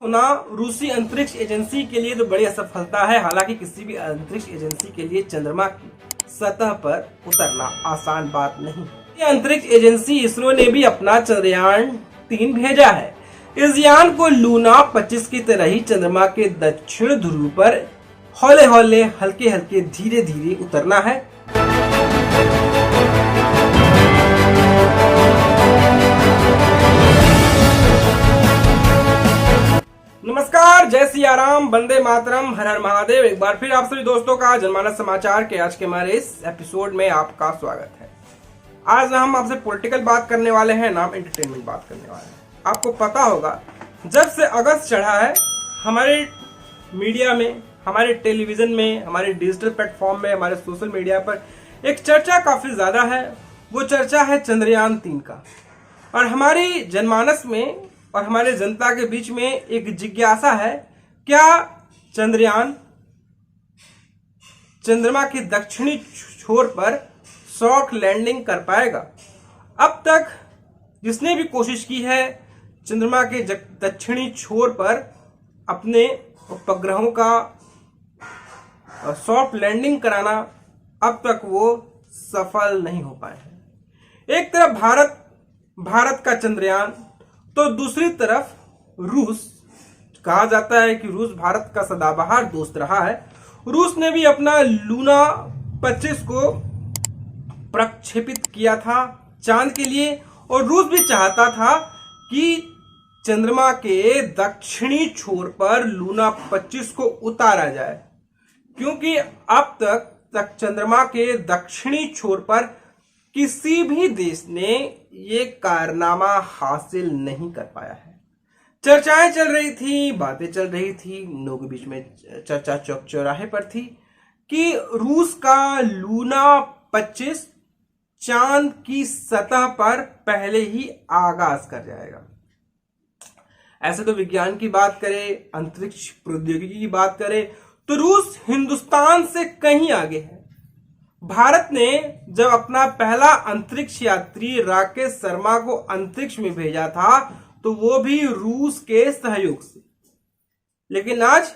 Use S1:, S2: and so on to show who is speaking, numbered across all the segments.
S1: होना रूसी अंतरिक्ष एजेंसी के लिए तो बड़ी असफलता है। हालांकि किसी भी अंतरिक्ष एजेंसी के लिए चंद्रमा की सतह पर उतरना आसान बात नहीं। ये अंतरिक्ष एजेंसी इसरो ने भी अपना चंद्रयान-3 भेजा है। इस यान को लूना 25 की तरह ही चंद्रमा के दक्षिण ध्रुव पर हौले हौले हल्के हल्के धीरे धीरे उतरना है। नमस्कार, जय सिया राम, वंदे मातरम, हर हर महादेव। एक बार फिर आप सभी दोस्तों का जनमानस समाचार के आज के हमारे इस एपिसोड में आपका स्वागत है। आज हम आपसे पॉलिटिकल बात करने वाले हैं, नाम एंटरटेनमेंट बात करने वाले हैं। आपको पता होगा जब से अगस्त चढ़ा है हमारे मीडिया में, हमारे टेलीविजन में, हमारे डिजिटल प्लेटफॉर्म में, हमारे सोशल मीडिया पर एक चर्चा काफी ज्यादा है। वो चर्चा है चंद्रयान-3 का। और हमारी जनमानस में और हमारे जनता के बीच में एक जिज्ञासा है, क्या चंद्रयान चंद्रमा के दक्षिणी छोर पर सॉफ्ट लैंडिंग कर पाएगा? अब तक जिसने भी कोशिश की है चंद्रमा के दक्षिणी छोर पर अपने उपग्रहों का सॉफ्ट लैंडिंग कराना, अब तक वो सफल नहीं हो पाए हैं। एक तरफ भारत का चंद्रयान, तो दूसरी तरफ रूस। कहा जाता है कि रूस भारत का सदाबहार दोस्त रहा है। रूस ने भी अपना लूना 25 को प्रक्षेपित किया था चांद के लिए, और रूस भी चाहता था कि चंद्रमा के दक्षिणी छोर पर लूना 25 को उतारा जाए, क्योंकि अब तक चंद्रमा के दक्षिणी छोर पर किसी भी देश ने ये कारनामा हासिल नहीं कर पाया है। चर्चाएं चल रही थी, बातें चल रही थी, लोगों के बीच में चर्चा चौक चौराहे पर थी कि रूस का लूना 25 चांद की सतह पर पहले ही आगाज कर जाएगा। ऐसे तो विज्ञान की बात करें, अंतरिक्ष प्रौद्योगिकी की बात करें, तो रूस हिंदुस्तान से कहीं आगे है। भारत ने जब अपना पहला अंतरिक्ष यात्री राकेश शर्मा को अंतरिक्ष में भेजा था, तो वो भी रूस के सहयोग से। लेकिन आज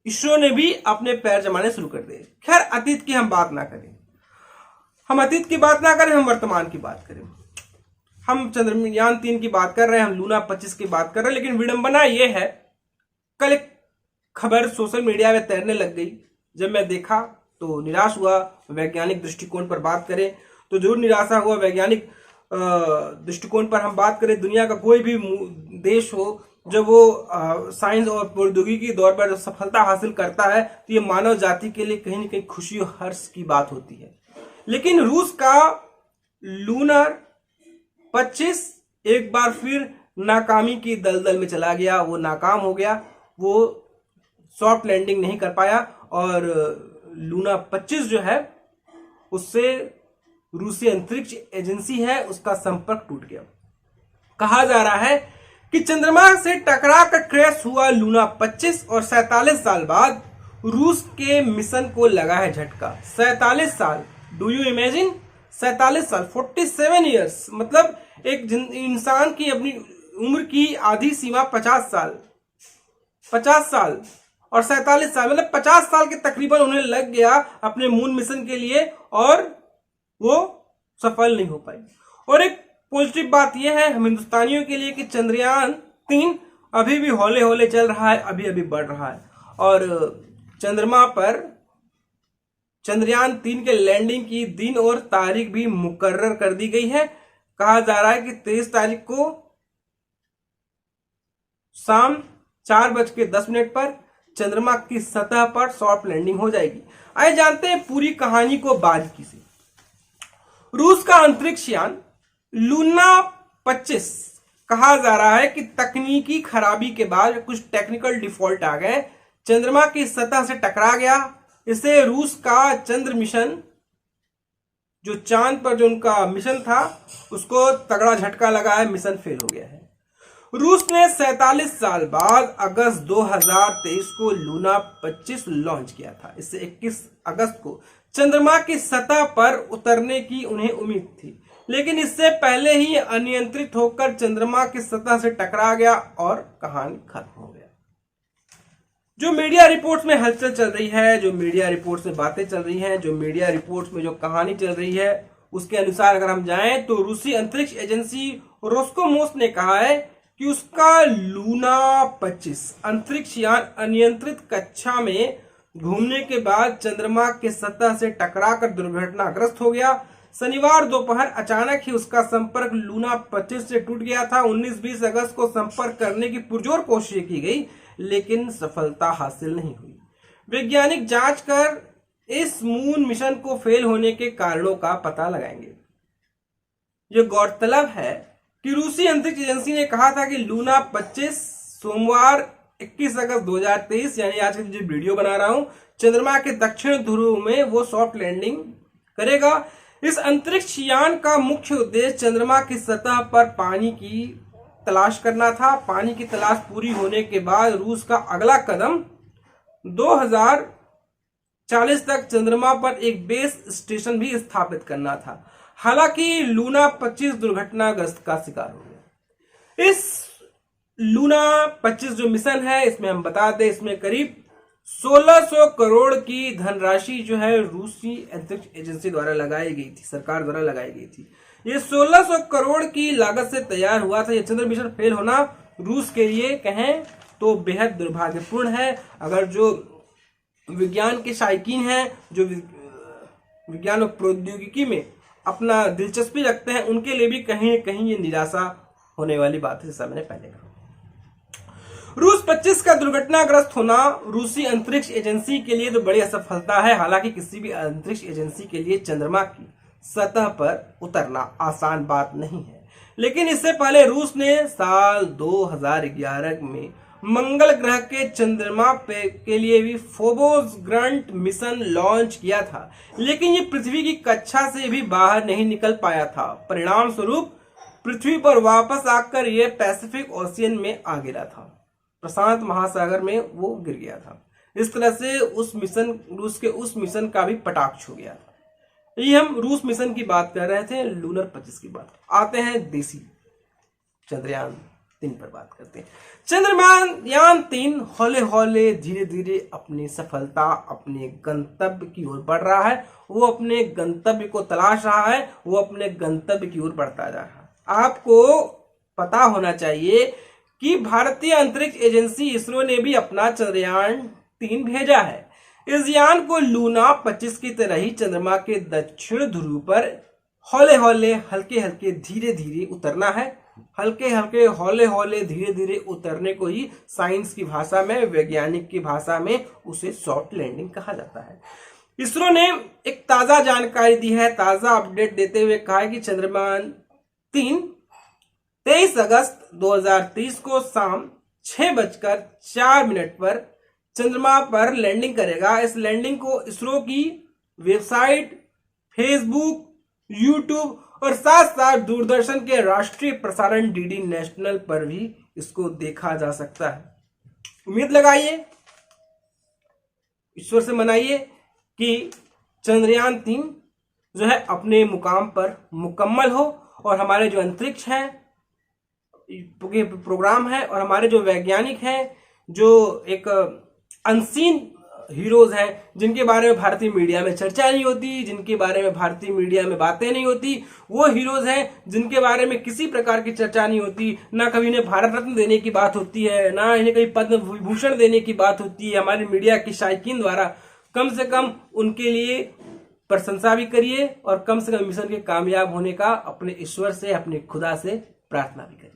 S1: इसरो ने भी अपने पैर जमाने शुरू कर दिए। खैर, अतीत की हम बात ना करें, हम वर्तमान की बात करें। हम चंद्रयान-3 की बात कर रहे हैं, हम लूना 25 की बात कर रहे हैं। लेकिन विडंबना यह है, कल एक खबर सोशल मीडिया में तैरने लग गई। जब मैं देखा तो निराश हुआ। वैज्ञानिक दृष्टिकोण पर बात करें तो जरूर निराशा हुआ। वैज्ञानिक दृष्टिकोण पर हम बात करें, दुनिया का कोई भी देश हो, जब वो साइंस और प्रौद्योगिकी के दौर पर जब सफलता हासिल करता है, तो ये मानव जाति के लिए कहीं न कहीं खुशी और हर्ष की बात होती है। लेकिन रूस का लूनर 25 एक बार फिर नाकामी की दलदल में चला गया। वो नाकाम हो गया, वो सॉफ्ट लैंडिंग नहीं कर पाया, और लूना 25 जो है उससे रूसी अंतरिक्ष एजेंसी है उसका संपर्क टूट गया। कहा जा रहा है कि चंद्रमा से टकरा कर क्रैश हुआ लूना 25 और 47 साल बाद रूस के मिशन को लगा है झटका। 47 साल, डू यू इमेजिन? 47 साल, 47 ईयर्स, मतलब एक इंसान की अपनी उम्र की आधी सीमा 50 साल, 50 साल और 47 साल, मतलब 50 साल के तकरीबन उन्हें लग गया अपने मून मिशन के लिए, और वो सफल नहीं हो पाई। और एक पॉजिटिव बात यह है हम हिंदुस्तानियों के लिए कि चंद्रयान-3 अभी भी हौले हौले चल रहा है, अभी अभी बढ़ रहा है। और चंद्रमा पर चंद्रयान-3 के लैंडिंग की दिन और तारीख भी मुकर्रर कर दी गई है। कहा जा रहा है कि 23 तारीख को शाम 4:10 पर चंद्रमा की सतह पर सॉफ्ट लैंडिंग हो जाएगी। आइए जानते हैं पूरी कहानी को बारीकी से। रूस का अंतरिक्ष यान लूना 25, कहा जा रहा है कि तकनीकी खराबी के बाद कुछ टेक्निकल डिफॉल्ट आ गए, चंद्रमा की सतह से टकरा गया। इसे रूस का चंद्र मिशन, जो चांद पर जो उनका मिशन था, उसको तगड़ा झटका लगा है, मिशन फेल हो गया है। रूस ने 47 साल बाद अगस्त 2023 को लूना 25 लॉन्च किया था। इससे 21 अगस्त को चंद्रमा की सतह पर उतरने की उन्हें उम्मीद थी, लेकिन इससे पहले ही अनियंत्रित होकर चंद्रमा की सतह से टकरा गया और कहानी खत्म हो गया। जो मीडिया रिपोर्ट्स में हलचल चल रही है, जो मीडिया रिपोर्ट्स में बातें चल रही हैं, जो मीडिया रिपोर्ट्स में जो कहानी चल रही है, उसके अनुसार अगर हम जाएं तो रूसी अंतरिक्ष एजेंसी रोस्कोमोस ने कहा है कि उसका लूना 25 अंतरिक्ष यान अनियंत्रित कक्षा में घूमने के बाद चंद्रमा के सतह से टकराकर दुर्घटनाग्रस्त हो गया। शनिवार दोपहर अचानक ही उसका संपर्क लूना 25 से टूट गया था। 19-20 अगस्त को संपर्क करने की पुरजोर कोशिश की गई, लेकिन सफलता हासिल नहीं हुई। वैज्ञानिक जांच कर इस मून मिशन को फेल होने के कारणों का पता लगाएंगे। यह गौरतलब है कि रूसी अंतरिक्ष एजेंसी ने कहा था कि लूना 25 सोमवार 21 अगस्त 2023 यानी आज की जो वीडियो बना रहा हूं, चंद्रमा के दक्षिण ध्रुव में वो सॉफ्ट लैंडिंग करेगा। इस अंतरिक्ष यान का मुख्य उद्देश्य चंद्रमा की सतह पर पानी की तलाश करना था। पानी की तलाश पूरी होने के बाद रूस का अगला कदम 2040 तक चंद्रमा पर एक बेस स्टेशन भी स्थापित करना था। हालांकि लूना 25 दुर्घटनाग्रस्त का शिकार हो गया। इस लूना 25 जो मिशन है, इसमें हम बता दें, इसमें करीब 1600 करोड़ की धनराशि जो है रूसी अंतरिक्ष एजेंसी द्वारा लगाई गई थी, सरकार द्वारा लगाई गई थी। ये 1600 करोड़ की लागत से तैयार हुआ था। ये चंद्र मिशन फेल होना रूस के लिए कहें तो बेहद दुर्भाग्यपूर्ण है। अगर जो विज्ञान के शायकीन हैं, जो विज्ञान और प्रौद्योगिकी में अपना दिलचस्पी रखते हैं, उनके लिए भी कहीं न कहीं ये निराशा होने वाली बात है, जैसा मैंने पहले कहा। रूस 25 का दुर्घटनाग्रस्त होना रूसी अंतरिक्ष एजेंसी के लिए तो बड़ी असफलता है। हालांकि किसी भी अंतरिक्ष एजेंसी के लिए चंद्रमा की सतह पर उतरना आसान बात नहीं है, लेकिन इससे पहले रूस ने साल 2011 में मंगल ग्रह के चंद्रमा के लिए भी फोबोस ग्रंट मिशन लॉन्च किया था, लेकिन ये पृथ्वी की कक्षा से भी बाहर नहीं निकल पाया था। परिणाम स्वरूप पृथ्वी पर वापस आकर यह पैसिफिक ओशियन में आ गिरा था, प्रशांत महासागर में वो गिर गया था। इस तरह से रूस के उस मिशन का भी कटाक्ष हो गया था। ये हम रूस मिशन की बात कर रहे थे, लूनर 25 की बात। आते हैं देसी चंद्रयान 3 पर बात करते हैं। चंद्रयान 3 हौले हौले धीरे धीरे अपनी सफलता, अपने गंतव्य की ओर बढ़ रहा है। वो अपने गंतव्य को तलाश रहा है, वो अपने गंतव्य की ओर बढ़ता जा रहा है। आपको पता होना चाहिए कि भारतीय अंतरिक्ष एजेंसी इसरो ने भी अपना चंद्रयान 3 भेजा है। इस यान को लूना 25 की तरह ही चंद्रमा के दक्षिण ध्रुव पर हौले हौले, हल्के हल्के, धीरे धीरे उतरना है। हल्के हल्के, हौले हौले, धीरे धीरे उतरने को ही साइंस की भाषा में, वैज्ञानिक की भाषा में उसे सॉफ्ट लैंडिंग कहा जाता है। इसरो ने एक ताजा जानकारी दी है, ताजा अपडेट देते हुए कहा है कि चंद्रयान 3 23 अगस्त 2023 को शाम 6:04 पर चंद्रमा पर लैंडिंग करेगा। इस लैंडिंग को इसरो की वेबसाइट, फेसबुक, यूट्यूब और साथ साथ दूरदर्शन के राष्ट्रीय प्रसारण डीडी नेशनल पर भी इसको देखा जा सकता है। उम्मीद लगाइए, ईश्वर से मनाइए कि चंद्रयान 3 जो है अपने मुकाम पर मुकम्मल हो और हमारे जो अंतरिक्ष है प्रोग्राम है और हमारे जो वैज्ञानिक हैं, जो एक अनसीन हीरोज हैं, जिनके बारे में भारतीय मीडिया में चर्चा नहीं होती, जिनके बारे में भारतीय मीडिया में बातें नहीं होती, वो हीरोज हैं जिनके बारे में किसी प्रकार की चर्चा नहीं होती। ना कभी इन्हें भारत रत्न देने की बात होती है, ना इन्हें कभी पद्म विभूषण देने की बात होती है हमारी मीडिया की शायकीन द्वारा। कम से कम उनके लिए प्रशंसा भी करिए और कम से कम मिशन के कामयाब होने का अपने ईश्वर से, अपने खुदा से प्रार्थना भी करिए।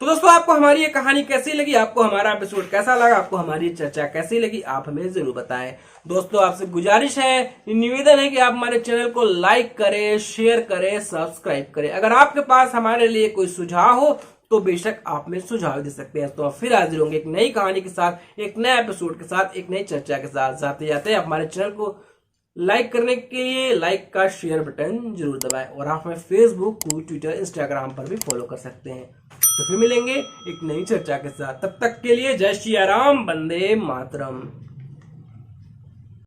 S1: तो दोस्तों, आपको हमारी ये कहानी कैसी लगी, आपको हमारा एपिसोड कैसा लगा, आपको हमारी चर्चा कैसी लगी, आप हमें जरूर बताएं। दोस्तों, आपसे गुजारिश है, निवेदन है कि आप हमारे चैनल को लाइक करें, शेयर करें, सब्सक्राइब करें। अगर आपके पास हमारे लिए कोई सुझाव हो तो बेशक आप में सुझाव दे सकते हैं। तो आप फिर हाजिर होंगे एक नई कहानी के साथ, एक नए एपिसोड के साथ, एक नई चर्चा के साथ। जाते जाते आप हमारे चैनल को लाइक करने के लिए लाइक का शेयर बटन जरूर दबाएं और आप हमें फेसबुक, ट्विटर, इंस्टाग्राम पर भी फॉलो कर सकते हैं। तो फिर मिलेंगे एक नई चर्चा के साथ, तब तक के लिए जय श्री राम, वंदे मातरम।